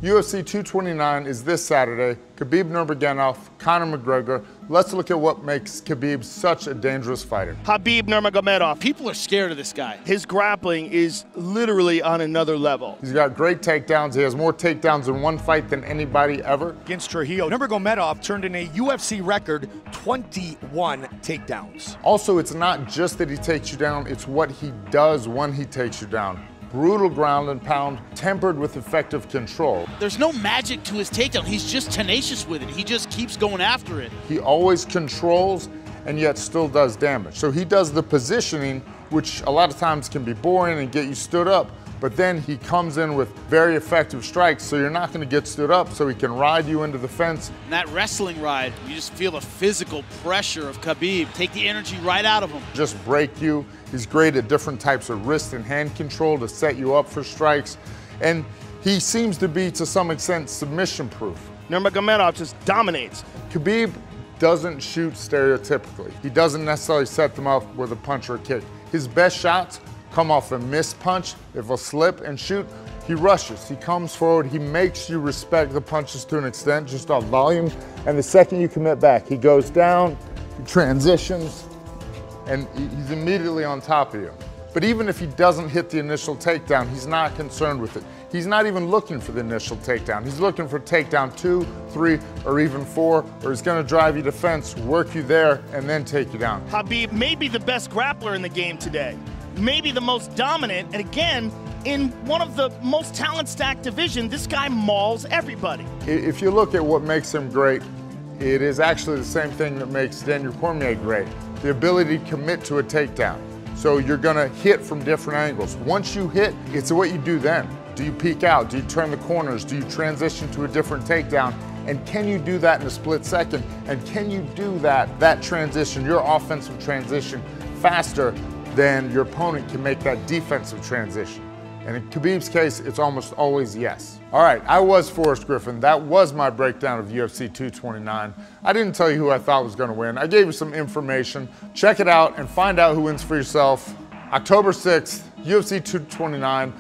UFC 229 is this Saturday. Khabib Nurmagomedov, Conor McGregor. Let's look at what makes Khabib such a dangerous fighter. Habib Nurmagomedov. People are scared of this guy. His grappling is literally on another level. He's got great takedowns. He has more takedowns in one fight than anybody ever. Against Trujillo, Nurmagomedov turned in a UFC record 21 takedowns. Also, it's not just that he takes you down, it's what he does when he takes you down. Brutal ground and pound, tempered with effective control. There's no magic to his takedown. He's just tenacious with it. He just keeps going after it. He always controls and yet still does damage. So he does the positioning, which a lot of times can be boring and get you stood up, but then he comes in with very effective strikes, so you're not gonna get stood up, so he can ride you into the fence. And that wrestling ride, you just feel the physical pressure of Khabib. Take the energy right out of him. Just break you. He's great at different types of wrist and hand control to set you up for strikes. And he seems to be, to some extent, submission-proof. Nurmagomedov just dominates. Khabib doesn't shoot stereotypically. He doesn't necessarily set them up with a punch or a kick. His best shots come off a missed punch. If a slip and shoot, he rushes, he comes forward, he makes you respect the punches to an extent, just off volume. And the second you commit back, he goes down, he transitions, and he's immediately on top of you. But even if he doesn't hit the initial takedown, he's not concerned with it. He's not even looking for the initial takedown. He's looking for takedown 2, 3, or even 4, or he's gonna drive you to fence, work you there, and then take you down. Habib may be the best grappler in the game today. Maybe the most dominant, and again, in one of the most talent-stacked divisions, this guy mauls everybody. If you look at what makes him great, it is actually the same thing that makes Daniel Cormier great. The ability to commit to a takedown. So you're gonna hit from different angles. Once you hit, it's what you do then. Do you peek out? Do you turn the corners? Do you transition to a different takedown? And can you do that in a split second? And can you do that transition, your offensive transition, faster than your opponent can make that defensive transition? And in Khabib's case, it's almost always yes. All right, I was Forrest Griffin. That was my breakdown of UFC 229. I didn't tell you who I thought was gonna win. I gave you some information. Check it out and find out who wins for yourself. October 6th, UFC 229,